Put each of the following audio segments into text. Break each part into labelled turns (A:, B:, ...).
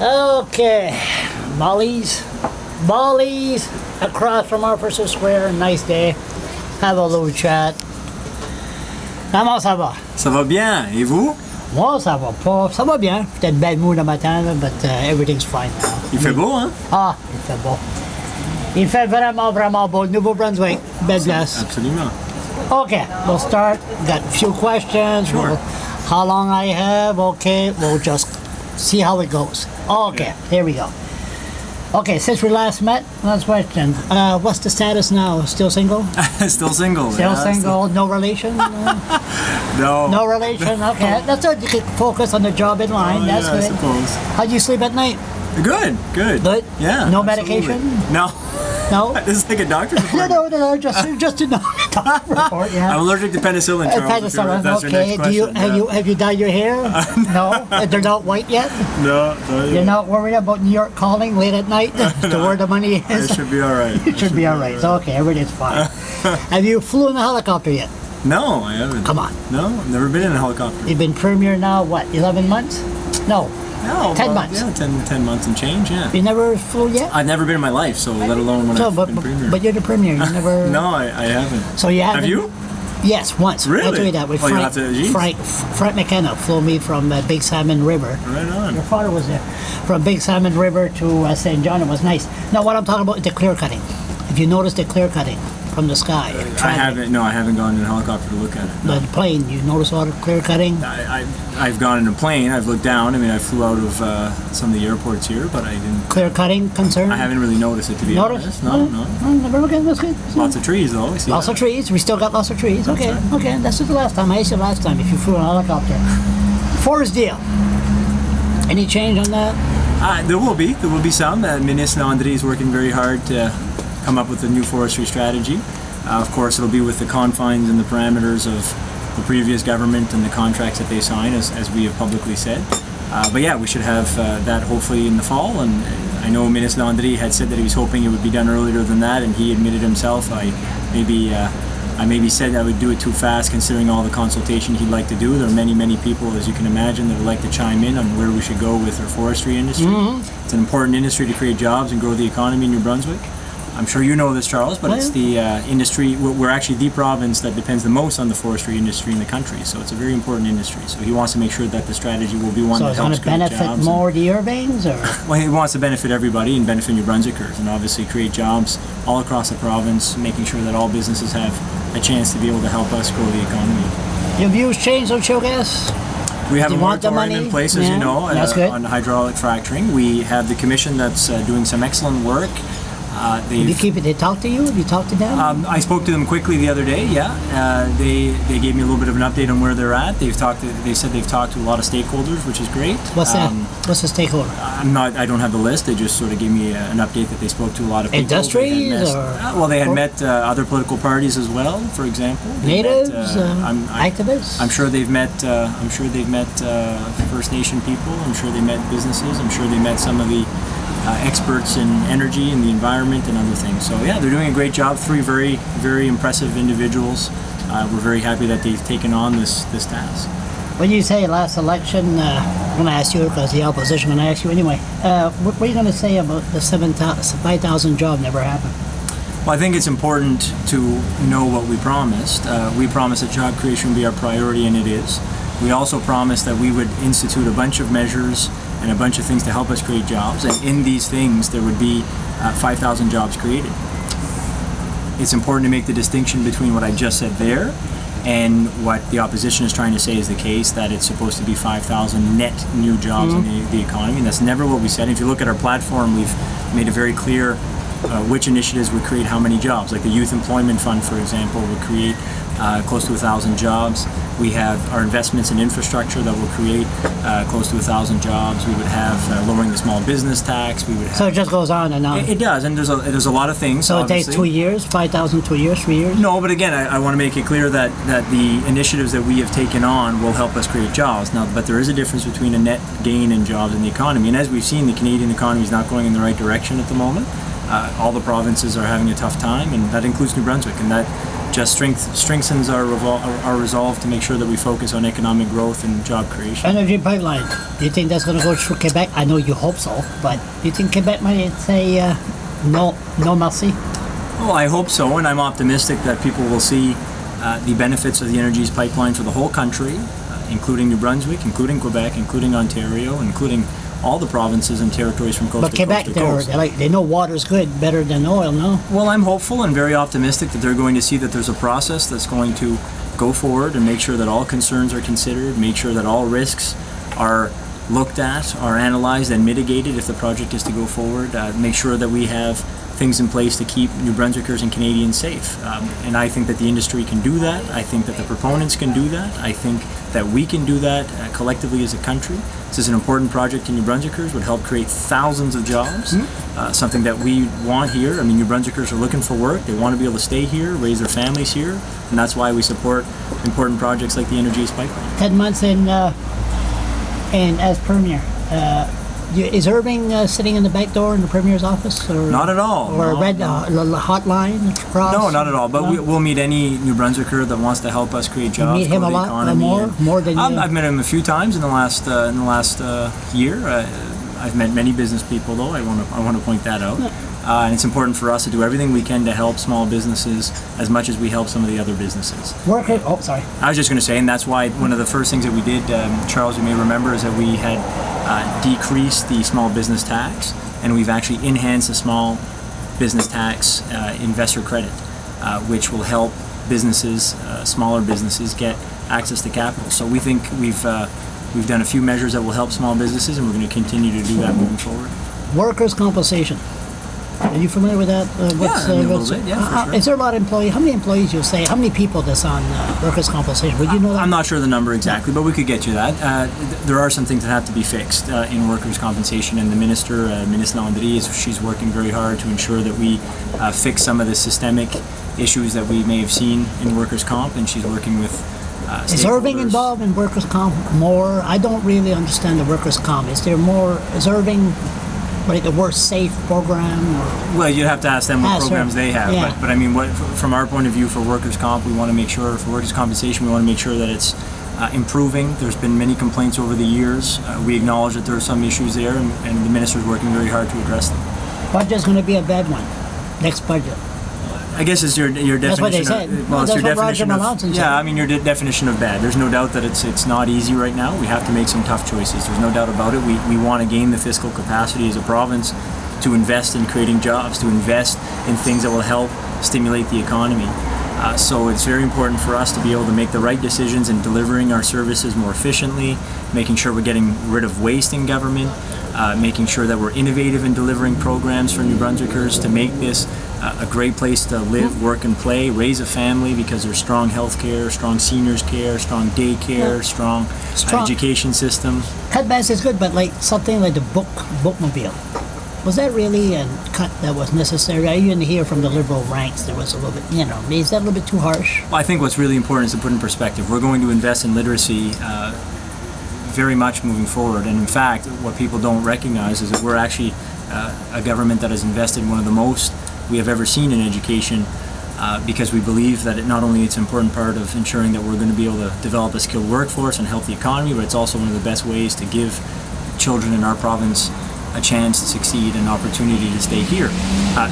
A: Okay, Molly's across from Officer Square. Nice day. Have a little chat. Comment ça va?
B: Ça va bien, et vous?
A: Moi, ça va pas. Ça va bien. Peut-être bad mood le matin, là, but everything's fine now.
B: Il fait beau, hein?
A: Ah, il fait beau. Il fait vraiment, vraiment beau. Nouveau-Brunswick. Belle place.
B: Absolument.
A: Okay, we'll start. Got a few questions.
B: Sure.
A: How long I have? Okay, we'll just see how it goes. Okay, here we go. Okay, since we last met, last question. What's the status now? Still single?
B: Still single.
A: Still single? No relation?
B: No.
A: No relation? Okay, that's good. You can focus on the job in line. That's good.
B: I suppose.
A: How do you sleep at night?
B: Good.
A: Good?
B: Yeah.
A: No
B: absolutely.
A: medication?
B: No.
A: No?
B: This is like a doctor's report.
A: No, just to know. Report, yeah.
B: I'm allergic to penicillin, Charles.
A: Penicillin,
B: If that's your
A: okay.
B: next question.
A: Have you dyed your hair? No? They're not white yet?
B: No.
A: You're not worried about New York calling late at night to where the money is?
B: It should be all right.
A: It should be all right. So, okay, everything's fine. Have you flown in a helicopter yet?
B: No, I haven't.
A: Come on.
B: No, I've never been in a helicopter.
A: You've been Premier now, what, 11 months? No.
B: No.
A: 10 months.
B: Yeah, 10 months and change, yeah.
A: You never flew yet?
B: I've never been in my life, so let alone when I've been Premier.
A: But you're the Premier. You never...
B: No, I haven't.
A: So you haven't...
B: Have you?
A: Yes, once.
B: Really?
A: I'll tell you that. With
B: you'll have to, geez.
A: Frank McKenna flew me from Big Salmon River.
B: Right on.
A: Your father was there. From Big Salmon River to St. John. It was nice. Now, what I'm talking about is the clear cutting. If you notice the clear cutting from the sky.
B: I haven't gone in a helicopter to look at it. No.
A: The plane, you notice all the clear cutting?
B: I've gone in a plane. I've looked down. I mean, I flew out of some of the airports here, but I didn't.
A: Clear cutting concern?
B: I haven't really noticed it, to be honest. No.
A: Never look at it. That's good.
B: Lots of trees, though.
A: Lots of trees. We still got lots of trees. Okay,
B: right.
A: okay. That's the last time. I asked you last time if you flew in a helicopter. Forest deal. Any change on that?
B: There will be some. Minister Landry is working very hard to come up with a new forestry strategy. Of course, it'll be with the confines and the parameters of the previous government and the contracts that they sign, as we have publicly said. But yeah, we should have that hopefully in the fall. And I know Minister Landry had said that he was hoping it would be done earlier than that, and he admitted himself. I maybe said I would do it too fast, considering all the consultation he'd like to do. There are many people, as you can imagine, that would like to chime in on where we should go with our forestry industry. Mm-hmm. It's an important industry to create jobs and grow the economy in New Brunswick. I'm sure you know this, Charles, but it's the industry. We're actually the province that depends the most on the forestry industry in the country, so it's a very important industry. So he wants to make sure that the strategy will be one that helps create jobs. So it's going to benefit more the Irvings, or? Well, he wants to benefit everybody and benefit New Brunswickers, and obviously create jobs all across the province, making sure that all businesses have a chance to be able to help us grow the economy. Your views changed on shale gas? We have a moratorium in place, as you know, on hydraulic fracturing. We have the commission that's doing some excellent work. They talk to you? Have you talked to them? I spoke to them quickly the other day. Yeah, they gave me a little bit of an update on where they're at. They said they've talked to a lot of stakeholders, which is great. What's that? What's a stakeholder? I don't have the list. They just sort of gave me an update that they spoke to a lot of people. Industries, they had met other political parties as well. For example, natives, activists. I'm sure they've met. First Nation people. I'm sure they met businesses. I'm sure they met some of the experts in energy and the environment and other things. So yeah, they're doing a great job. 3 very, very impressive individuals. We're very happy that they've taken on this task. When you say last election, I'm going to ask you because the opposition going to ask you anyway. What are you going to say about the 5,000 job never happened? Well, I think it's important to know what we promised. We promised that job creation would be our priority, and it is. We also promised that we would institute a bunch of measures and a bunch of things to help us create jobs, and in these things there would be 5,000 jobs created. It's important to make the distinction between what I just said there and what the opposition is trying to say is the case, that it's supposed to be 5,000 net new jobs in the economy, and that's never what we said. If you look at our platform, we've made it very clear which initiatives would create how many jobs. Like the Youth Employment Fund, for example, would create close to 1,000 jobs. We have our investments in infrastructure that will create close to 1,000 jobs. We would have lowering the small business tax. We would have, so it just goes on and on. It does, and there's a lot of things. So obviously. It takes 2 years, 5,000, 2 years, 3 years? No, but again, I want to make it clear that the initiatives that we have taken on will help us create jobs. Now, but there is a difference between a net gain in jobs and the economy. And as we've seen, the Canadian economy is not going in the right direction at the moment. All the provinces are having a tough time, and that includes New Brunswick. And that just strengthens our resolve to make sure that we focus on economic growth and job creation.
A: Energy pipeline. Do you think that's going to go through Quebec? I know you hope so, but do you think Quebec might say no merci?
B: Oh, I hope so, and I'm optimistic that people will see the benefits of the Energy pipeline for the whole country, including New Brunswick, including Quebec, including Ontario, including all the provinces and territories from coast
A: But
B: to
A: Quebec,
B: coast to coast.
A: they know water's good, better than oil, no?
B: Well, I'm hopeful and very optimistic that they're going to see that there's a process that's going to go forward and make sure that all concerns are considered, make sure that all risks are looked at, are analyzed and mitigated if the project is to go forward, make sure that we have things in place to keep New Brunswickers and Canadians safe. And I think that the industry can do that. I think that the proponents can do that. I think that we can do that collectively as a country. This is an important project to New Brunswickers, would help create thousands of jobs, something that we want here. I mean, New Brunswickers are looking for work. They want to be able to stay here, raise their families here, and that's why we support important projects like the Energy East Pipeline.
A: 10 months in as Premier. Is Irving sitting in the back door in the Premier's office? Or,
B: Not at all.
A: Or
B: no,
A: a red
B: no.
A: hotline across?
B: No, not at all. But
A: No?
B: we'll meet any New Brunswicker that wants to help us create jobs,
A: meet him
B: grow
A: a
B: the
A: lot,
B: economy.
A: more than you?
B: I've met him a few times in the last year. I've met many business people, though. I want to point that out. And it's important for us to do everything we can to help small businesses as much as we help some of the other businesses.
A: Sorry.
B: I was just going to say, and that's why one of the first things that we did, Charles, you may remember, is that we had decreased the small business tax, and we've actually enhanced the small business tax investor credit, which will help businesses, smaller businesses, get access to capital. So we think we've done a few measures that will help small businesses, and we're going to continue to do that moving forward.
A: Workers' compensation. Are you familiar with that?
B: A little bit, for sure.
A: Is there a lot of employees? How many employees you'll say? How many people that's on workers' compensation? Would you know that?
B: I'm not sure the number exactly, but we could get you that. There are some things that have to be fixed in workers' compensation, and the Minister, Minister Landry, she's working very hard to ensure that we fix some of the systemic issues that we may have seen in workers' comp, and she's working with
A: Is Irving
B: stakeholders.
A: involved in workers' comp more? I don't really understand the workers' comp. Is Irving like the worst safe program? Or?
B: Well, you'd have to ask them what
A: Ask her.
B: programs they have.
A: Yeah.
B: But I mean, from our point of view for workers' comp, we want to make sure, for workers' compensation, we want to make sure that it's improving. There's been many complaints over the years. We acknowledge that there are some issues there, and the Minister's working very hard to address them.
A: Budget's going to be a bad one. Next budget.
B: I guess it's your definition.
A: That's what they said.
B: Well, it's
A: That's
B: your
A: what Roger
B: definition of.
A: Melanson said.
B: Yeah, I mean your definition of bad. There's no doubt that it's not easy right now. We have to make some tough choices. There's no doubt about it. We want to gain the fiscal capacity as a province to invest in creating jobs, to invest in things that will help stimulate the economy. So it's very important for us to be able to make the right decisions in delivering our services more efficiently, making sure we're getting rid of waste in government, making sure that we're innovative in delivering programs for New Brunswickers to make this a great place to live, work, and play, raise a family, because there's strong health care, strong seniors care, strong daycare, strong education system.
A: Cutbacks is good, but like something like the bookmobile. Was that really a cut that was necessary? I even hear from the Liberal ranks there was a little bit, is that a little bit too harsh?
B: Well, I think what's really important is to put in perspective. We're going to invest in literacy very much moving forward. And in fact, what people don't recognize is that we're actually a government that has invested one of the most we have ever seen in education, because we believe that not only it's an important part of ensuring that we're going to be able to develop a skilled workforce and help the economy, but it's also one of the best ways to give children in our province a chance to succeed and an opportunity to stay here.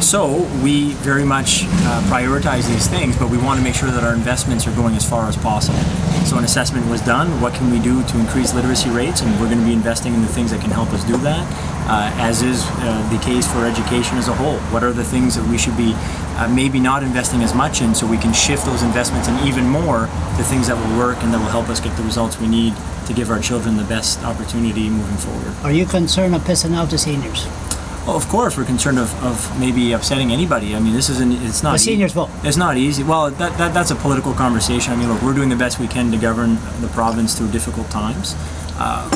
B: So we very much prioritize these things, but we want to make sure that our investments are going as far as possible. So an assessment was done. What can we do to increase literacy rates? And we're going to be investing in the things that can help us do that, as is the case for education as a whole. What are the things that we should be maybe not investing as much in, so we can shift those investments and even more to things that will work and that will help us get the results we need to give our children the best opportunity moving forward.
A: Are you concerned of pissing out the seniors?
B: Well, of course, we're concerned of maybe upsetting anybody. I mean, it's not
A: The seniors vote.
B: It's not easy. Well, that's a political conversation. I mean, look, we're doing the best we can to govern the province through difficult times.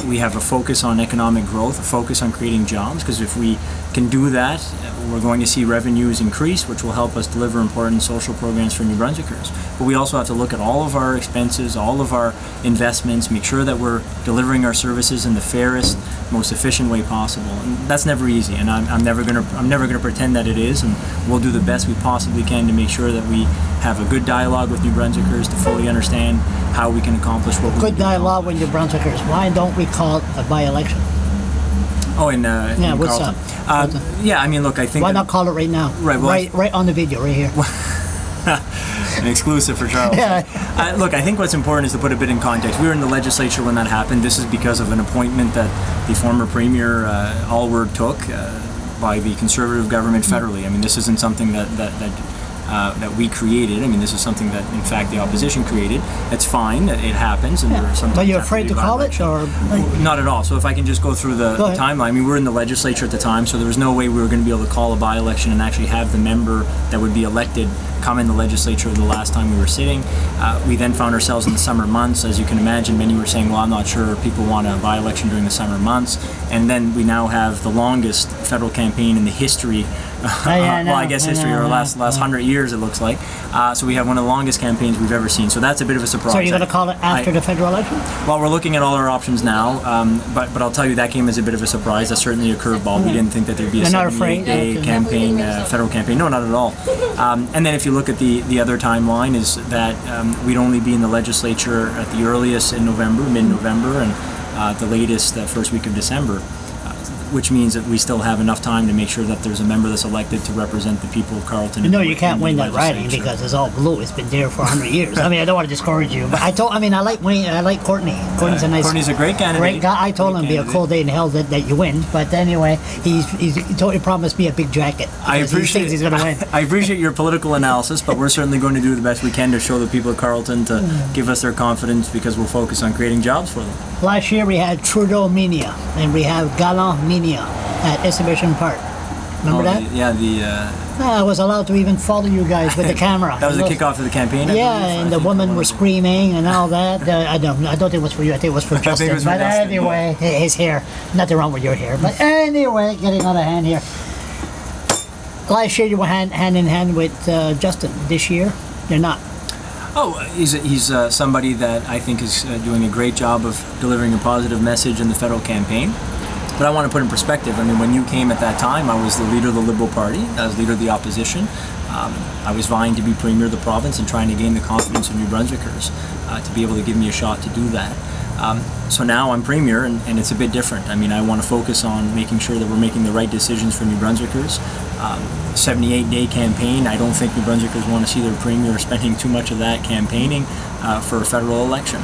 B: We have a focus on economic growth, a focus on creating jobs, because if we can do that, we're going to see revenues increase, which will help us deliver important social programs for New Brunswickers. But we also have to look at all of our expenses, all of our investments, make sure that we're delivering our services in the fairest, most efficient way possible. And that's never easy, and I'm never going to pretend that it is. And we'll do the best we possibly can to make sure that we have a good dialogue with New Brunswickers to fully understand how we can accomplish what we
A: Good dialogue with New Brunswickers. Why don't we call it a by-election?
B: Oh, in
A: what's
B: Carleton.
A: up?
B: Yeah, I mean, look, I think
A: Why not call it right now?
B: Right, well,
A: right on the video, right here.
B: an exclusive for Charles. Look, I think what's important is to put a bit in context. We were in the legislature when that happened. This is because of an appointment that the former premier Allward took by the Conservative government federally. I mean, this isn't something that we created. I mean, this is something that, in fact, the opposition created. It's fine. It happens. And sometimes
A: But you're afraid to call it? Or
B: not at all. So if I can just go through the timeline. I mean, we were in the legislature at the time, so there was no way we were going to be able to call a by-election and actually have the member that would be elected come in the legislature the last time we were sitting. We then found ourselves in the summer months. As you can imagine, many were saying, well, I'm not sure people want a by-election during the summer months. And then we now have the longest federal campaign in the history or last 100 years, it looks like. So we have one of the longest campaigns we've ever seen. So that's a bit of a surprise.
A: So you're going to call it after the federal election?
B: Well, we're looking at all our options now, but I'll tell you, that came as a bit of a surprise. That's certainly a curveball. We didn't think that there'd be a 78-day campaign, federal campaign. No, not at all. And then if you look at the other timeline, is that we'd only be in the legislature at the earliest in November, mid-November, and at the latest first week of December. Which means that we still have enough time to make sure that there's a member that's elected to represent the people of Carleton.
A: No, you can't win that riding because it's all blue. It's been there for 100 years. I mean, I don't want to discourage you, but I like Wayne. I like Courtney. Courtney's
B: a great candidate.
A: Great guy. I told him it'd be a cold day in hell that you win. But anyway, he totally promised me a big jacket. He thinks he's going to win.
B: I appreciate your political analysis, but we're certainly going to do the best we can to show the people of Carleton to give us their confidence, because we'll focus on creating jobs for them.
A: Last year we had Trudeau Mania, and we have Gallant Mania at Exhibition Park. Remember that? I was allowed to even follow you guys with the camera.
B: That was the kickoff of the campaign.
A: And the women were screaming and all that. I don't think it was for you. I think it was for Justin. But anyway, his hair. Nothing wrong with your hair. But anyway, getting out of hand here. Last year you were hand in hand with Justin. This year, you're not.
B: Oh, he's somebody that I think is doing a great job of delivering a positive message in the federal campaign. But I want to put in perspective, I mean, when you came at that time, I was the leader of the Liberal Party. I was leader of the opposition. I was vying to be Premier of the province and trying to gain the confidence of New Brunswickers to be able to give me a shot to do that. So now I'm Premier, and it's a bit different. I mean, I want to focus on making sure that we're making the right decisions for New Brunswickers. 78-day campaign, I don't think New Brunswickers want to see their Premier spending too much of that campaigning for a federal election.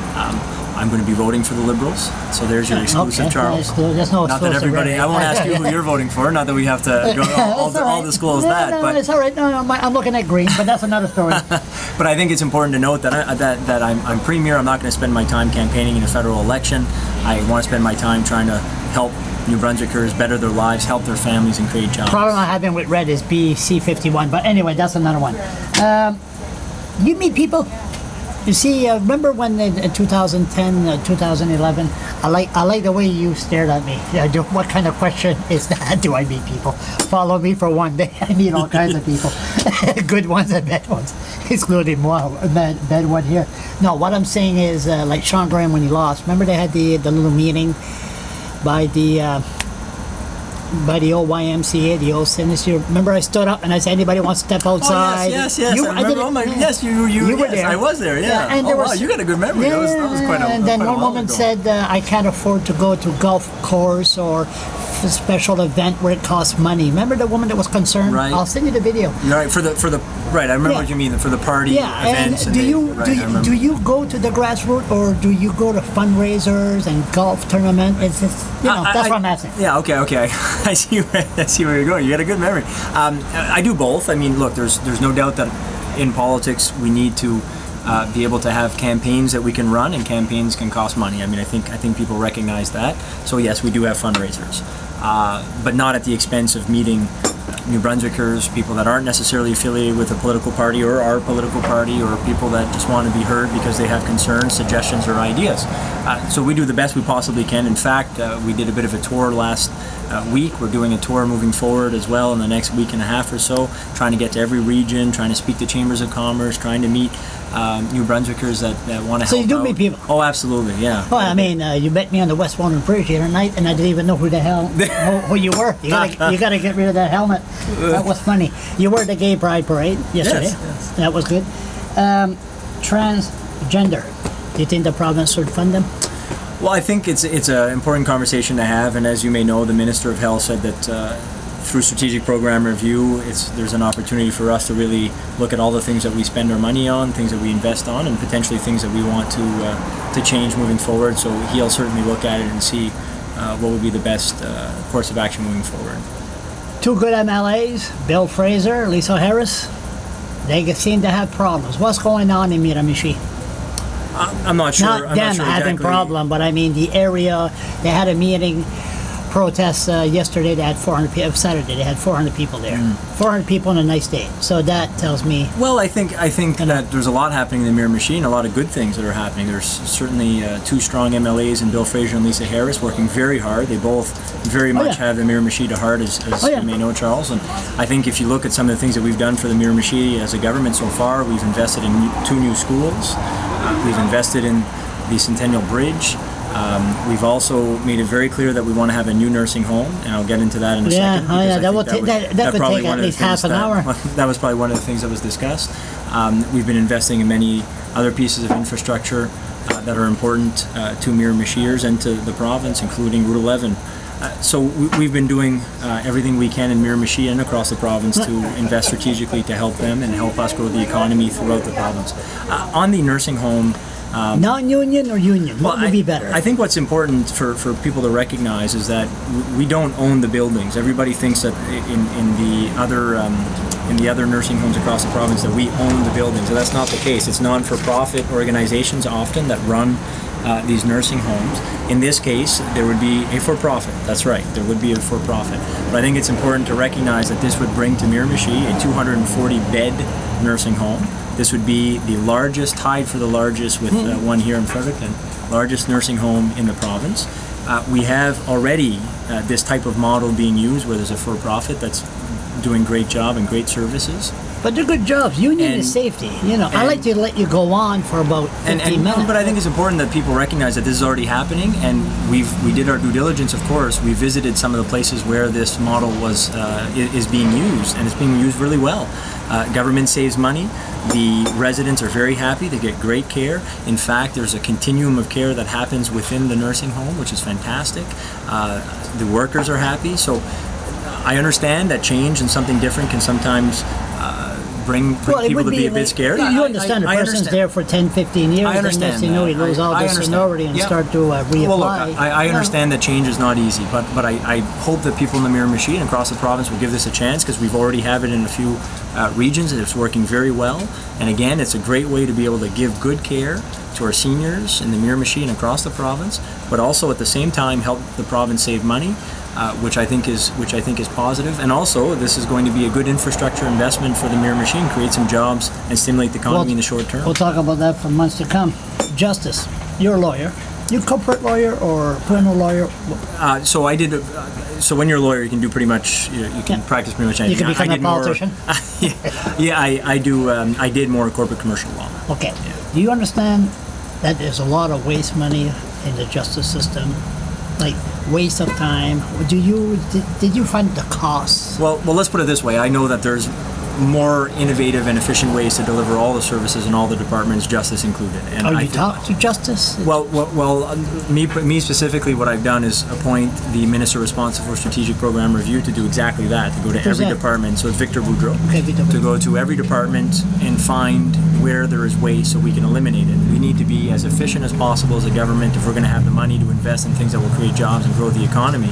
B: I'm going to be voting for the Liberals, so there's your exclusive, Charles.
A: There's no
B: not that everybody. I won't ask you who you're voting for. Not that we have to go all disclose that.
A: No,
B: but
A: it's all right. No, I'm looking at green, but that's another story.
B: But I think it's important to note that I'm Premier. I'm not going to spend my time campaigning in a federal election. I want to spend my time trying to help New Brunswickers better their lives, help their families, and create jobs.
A: Problem I'm having with red is BC51, but anyway, that's another one. You meet people. You see, remember when in 2010, 2011, I like the way you stared at me. What kind of question is that? Do I meet people? Follow me for one day. I meet all kinds of people. Good ones and bad ones. Excluding one, bad one here. No, what I'm saying is, like Sean Graham when he lost, remember they had the little meeting by the old YMCA, the old sinister. Remember I stood up and I said, anybody wants to step outside?
B: Yes. I remember. You were there. I was there, yeah. And wow, you got a good memory.
A: Yeah,
B: that was quite a
A: And then one woman said, I can't afford to go to golf course or a special event where it costs money. Remember the woman that was concerned?
B: Right.
A: I'll send you the video.
B: You're right, right, I remember what you mean, for the party events.
A: And do you go to the grassroots, or do you go to fundraisers and golf tournament? It's that's what I'm asking.
B: Yeah, okay. I see where you're going. You got a good memory. I do both. I mean, look, there's no doubt that in politics we need to be able to have campaigns that we can run, and campaigns can cost money. I mean, I think people recognize that. So yes, we do have fundraisers, but not at the expense of meeting New Brunswickers, people that aren't necessarily affiliated with a political party or our political party, or people that just want to be heard because they have concerns, suggestions, or ideas. So we do the best we possibly can. In fact, we did a bit of a tour last week. We're doing a tour moving forward as well in the next week and a half or so, trying to get to every region, trying to speak to chambers of commerce, trying to meet New Brunswickers that want to help.
A: So you do meet people?
B: Oh, absolutely, yeah.
A: Well, I mean, you met me on the West Warren Bridge the other night, and I didn't even know who the hell who you were. You gotta get rid of that helmet. That was funny. You were at the Gay Pride Parade yesterday.
B: Yes.
A: That was good. Transgender. Do you think the province should fund them?
B: Well, I think it's an important conversation to have, and as you may know, the Minister of Health said that through strategic program review, there's an opportunity for us to really look at all the things that we spend our money on, things that we invest on, and potentially things that we want to change moving forward. So he'll certainly look at it and see what would be the best course of action moving forward.
A: Two good MLAs, Bill Fraser, Lisa Harris, they seem to have problems. What's going on in Miramichi?
B: I'm not sure.
A: Not
B: I'm
A: them
B: not sure
A: having
B: exactly.
A: problem, but I mean the area. They had a meeting, protest yesterday. They had 400 people. Saturday they had 400 people there. 400 people on a nice day. So that tells me.
B: Well, I think that there's a lot happening in the Miramichi, a lot of good things that are happening. There's certainly two strong MLAs in Bill Fraser and Lisa Harris working very hard. They both very much have the Miramichi to heart, as you may know, Charles. And I think if you look at some of the things that we've done for the Miramichi as a government so far, we've invested in 2 new schools. We've invested in the Centennial Bridge. We've also made it very clear that we want to have a new nursing home, and I'll get into that in a second.
A: That would take at least half an hour.
B: That was probably one of the things that was discussed. We've been investing in many other pieces of infrastructure that are important to Miramichiers and to the province, including Route 11. So we've been doing everything we can in Miramichi and across the province to invest strategically to help them and help us grow the economy throughout the province. On the nursing home,
A: non-union or union? What would be better?
B: I think what's important for people to recognize is that we don't own the buildings. Everybody thinks that in the other nursing homes across the province that we own the buildings. So that's not the case. It's non-for-profit organizations often that run these nursing homes. In this case, there would be a for-profit. That's right, there would be a for-profit. But I think it's important to recognize that this would bring to Miramichi a 240-bed nursing home. This would be the largest, tied for the largest with one here in Fredericton, largest nursing home in the province. We have already this type of model being used where there's a for-profit that's doing great job and great services.
A: But they're good jobs. Union is safety. I like to let you go on for about 15 minutes.
B: But I think it's important that people recognize that this is already happening, and we did our due diligence. Of course, we visited some of the places where this model is being used, and it's being used really well. Government saves money. The residents are very happy. They get great care. In fact, there's a continuum of care that happens within the nursing home, which is fantastic. The workers are happy. So I understand that change and something different can sometimes bring people to be a bit scared.
A: You understand a person's there for 10, 15 years,
B: I understand
A: and next you lose all their seniority and start to reapply.
B: Well, look, I understand that change is not easy, but I hope that people in the Miramichi and across the province will give this a chance, because we've already have it in a few regions and it's working very well. And again, it's a great way to be able to give good care to our seniors in the Miramichi and across the province, but also at the same time help the province save money. Which I think is positive, and also this is going to be a good infrastructure investment for the Miramichi and create some jobs and stimulate the economy in the short term.
A: We'll talk about that for months to come. Justice, you're a lawyer. You corporate lawyer or criminal lawyer?
B: So I did. So when you're a lawyer, you can do pretty much. You can practice pretty much anything.
A: You can become a politician.
B: I do. I did more corporate commercial law.
A: Okay. Yeah. Do you understand that there's a lot of waste money in the justice system? Like waste of time. Did you find the costs?
B: Well, let's put it this way. I know that there's more innovative and efficient ways to deliver all the services in all the departments, justice included. And
A: you talk to justice?
B: Well, me specifically, what I've done is appoint the minister responsible for strategic program review to do exactly that, to go to every department. So it's Victor Boudreau.
A: Okay, Victor.
B: To go to every department and find where there is waste so we can eliminate it. We need to be as efficient as possible as a government if we're going to have the money to invest in things that will create jobs and grow the economy.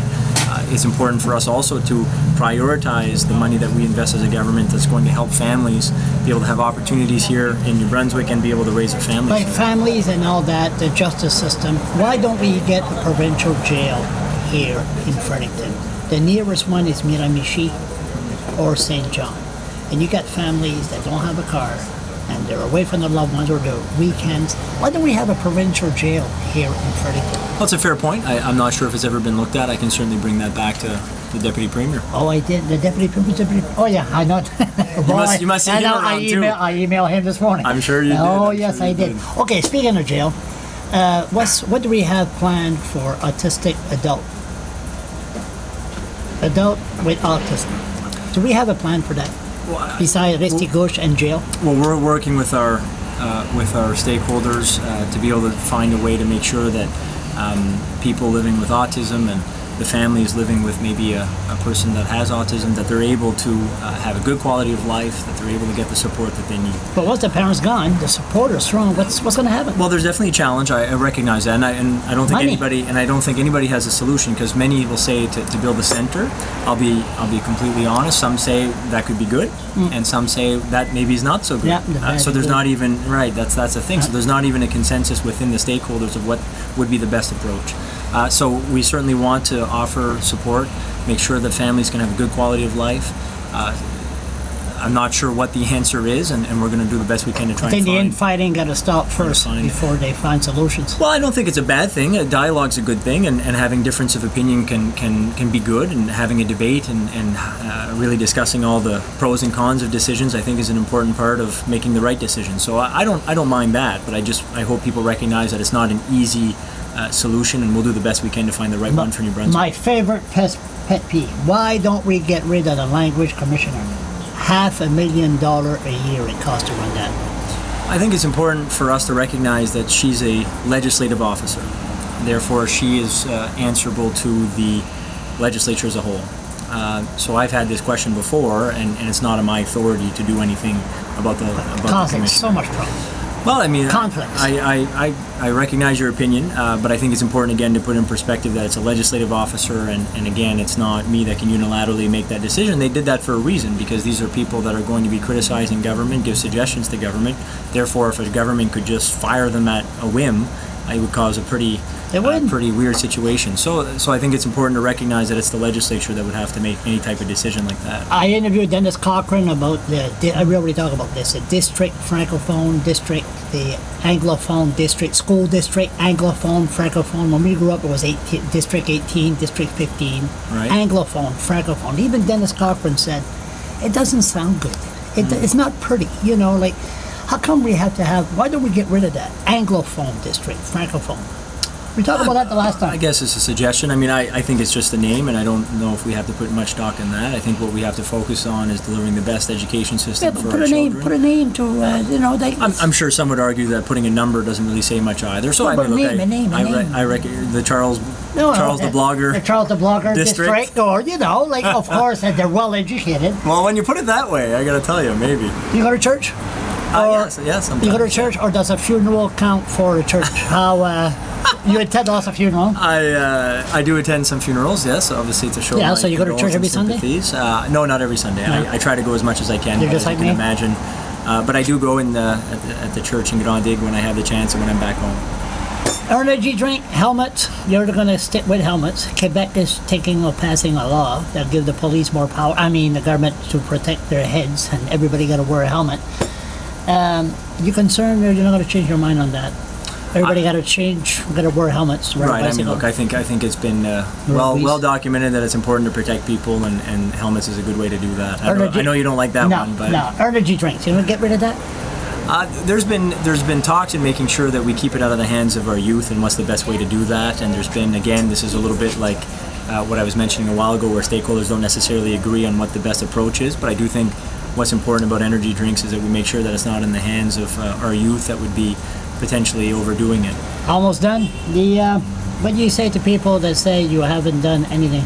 B: It's important for us also to prioritize the money that we invest as a government that's going to help families be able to have opportunities here in New Brunswick and be able to raise their families.
A: Like families and all that, the justice system. Why don't we get a provincial jail here in Fredericton? The nearest one is Miramichi or St. John. And you got families that don't have a car and they're away from their loved ones or their weekends. Why don't we have a provincial jail here in Fredericton?
B: Well, it's a fair point. I'm not sure if it's ever been looked at. I can certainly bring that back to the Deputy Premier.
A: Oh, I did. The Deputy Premier. Oh, yeah, I know.
B: You must see him around too.
A: I emailed him this morning.
B: I'm sure you did.
A: Oh, yes, I did. Okay, speaking of jail, what do we have planned for autistic adult with autism? Do we have a plan for that? besides Restigouche and jail?
B: Well, we're working with our stakeholders to be able to find a way to make sure that people living with autism and the families living with maybe a person that has autism, that they're able to have a good quality of life, that they're able to get the support that they need.
A: But once the parents gone, the support is strong. What's going to happen?
B: Well, there's definitely a challenge. I recognize that, and I don't think anybody has a solution, because many will say to build a center. I'll be completely honest. Some say that could be good, and some say that maybe is not so good.
A: Yeah,
B: so there's not even That's the thing. So there's not even a consensus within the stakeholders of what would be the best approach. So we certainly want to offer support, make sure that families can have a good quality of life. I'm not sure what the answer is, and we're going to do the best we can to try and find.
A: I think the infighting got to stop first before they find solutions.
B: Well, I don't think it's a bad thing. A dialogue's a good thing, and having difference of opinion can be good, and having a debate and really discussing all the pros and cons of decisions, I think, is an important part of making the right decision. So I don't mind that, but I hope people recognize that it's not an easy solution, and we'll do the best we can to find the right one for New Brunswick.
A: My favorite pet peeve: why don't we get rid of the language commissioner? $500,000 a year it costs to run that.
B: I think it's important for us to recognize that she's a legislative officer. Therefore, she is answerable to the legislature as a whole. So I've had this question before, and it's not on my authority to do anything about the
A: causing
B: commission.
A: So much problem.
B: Well, I mean,
A: conflicts.
B: I recognize your opinion, but I think it's important, again, to put in perspective that it's a legislative officer, and again, it's not me that can unilaterally make that decision. They did that for a reason, because these are people that are going to be criticizing government, give suggestions to government. Therefore, if a government could just fire them at a whim, it would cause a pretty weird situation. So I think it's important to recognize that it's the legislature that would have to make any type of decision like that.
A: I interviewed Dennis Cochran about we already talked about this, the district, francophone district, the anglophone district, school district, anglophone, francophone. When we grew up, it was district 18, district 15,
B: right.
A: Anglophone, francophone. Even Dennis Cochran said, it doesn't sound good. It's not pretty, like, how come we have to why don't we get rid of that? Anglophone district, francophone. We talked about that the last time.
B: I guess it's a suggestion. I mean, I think it's just a name, and I don't know if we have to put much stock in that. I think what we have to focus on is delivering the best education system for our children.
A: Put a name to,
B: I'm sure some would argue that putting a number doesn't really say much either. So
A: I name.
B: I reckon the Charles the Blogger.
A: The Charles the Blogger district, or of course, that they're well educated.
B: Well, when you put it that way, I got to tell you, maybe.
A: You go to church?
B: Yes. Sometimes.
A: You go to church, or does a funeral count for a church? How you attend lots of funerals?
B: I do attend some funerals. Yes, obviously it's a show.
A: Yeah, so you go to church every Sunday?
B: No, not every Sunday. No. I try to go as much as I can.
A: You're just like
B: you can imagine. But I do go at the church in Grand Dig when I have the chance and when I'm back home.
A: Energy drink, helmets. You're going to stick with helmets. Quebec is passing a law that give the police more power. I mean, the government to protect their heads, and everybody got to wear a helmet. You concerned, or you're not going to change your mind on that? Everybody got to wear helmets.
B: Right. I mean, look, I think it's been well documented that it's important to protect people, and helmets is a good way to do that. I know you don't like that one, but
A: energy drinks. You want to get rid of that?
B: There's been talks in making sure that we keep it out of the hands of our youth, and what's the best way to do that. And there's been, again, this is a little bit like what I was mentioning a while ago, where stakeholders don't necessarily agree on what the best approach is. But I do think what's important about energy drinks is that we make sure that it's not in the hands of our youth that would be potentially overdoing it.
A: Almost done. What do you say to people that say you haven't done anything?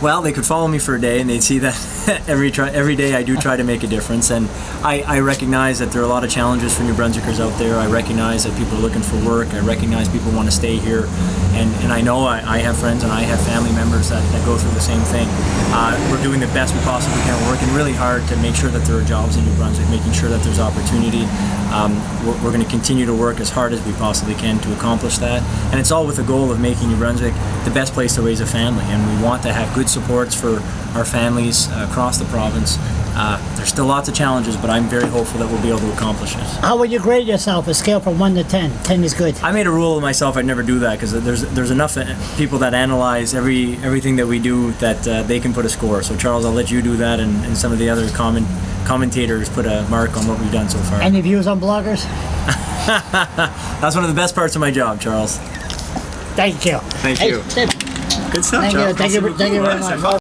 B: Well, they could follow me for a day and they'd see that every day I do try to make a difference, and I recognize that there are a lot of challenges for New Brunswickers out there. I recognize that people are looking for work. I recognize people want to stay here, and I know I have friends and I have family members that go through the same thing. We're doing the best we possibly can. We're working really hard to make sure that there are jobs in New Brunswick, making sure that there's opportunity. We're going to continue to work as hard as we possibly can to accomplish that, and it's all with the goal of making New Brunswick the best place to raise a family, and we want to have good supports for our families across the province. There's still lots of challenges, but I'm very hopeful that we'll be able to accomplish it.
A: How would you grade yourself? A scale from 1 to 10. 10 is good.
B: I made a rule of myself I'd never do that, because there's enough people that analyze everything that we do that they can put a score. So Charles, I'll let you do that, and some of the other commentators put a mark on what we've done so far.
A: Any views on bloggers?
B: That's one of the best parts of my job, Charles.
A: Thank you.
B: Thank you. Good stuff, Charles.
A: Thank you very much.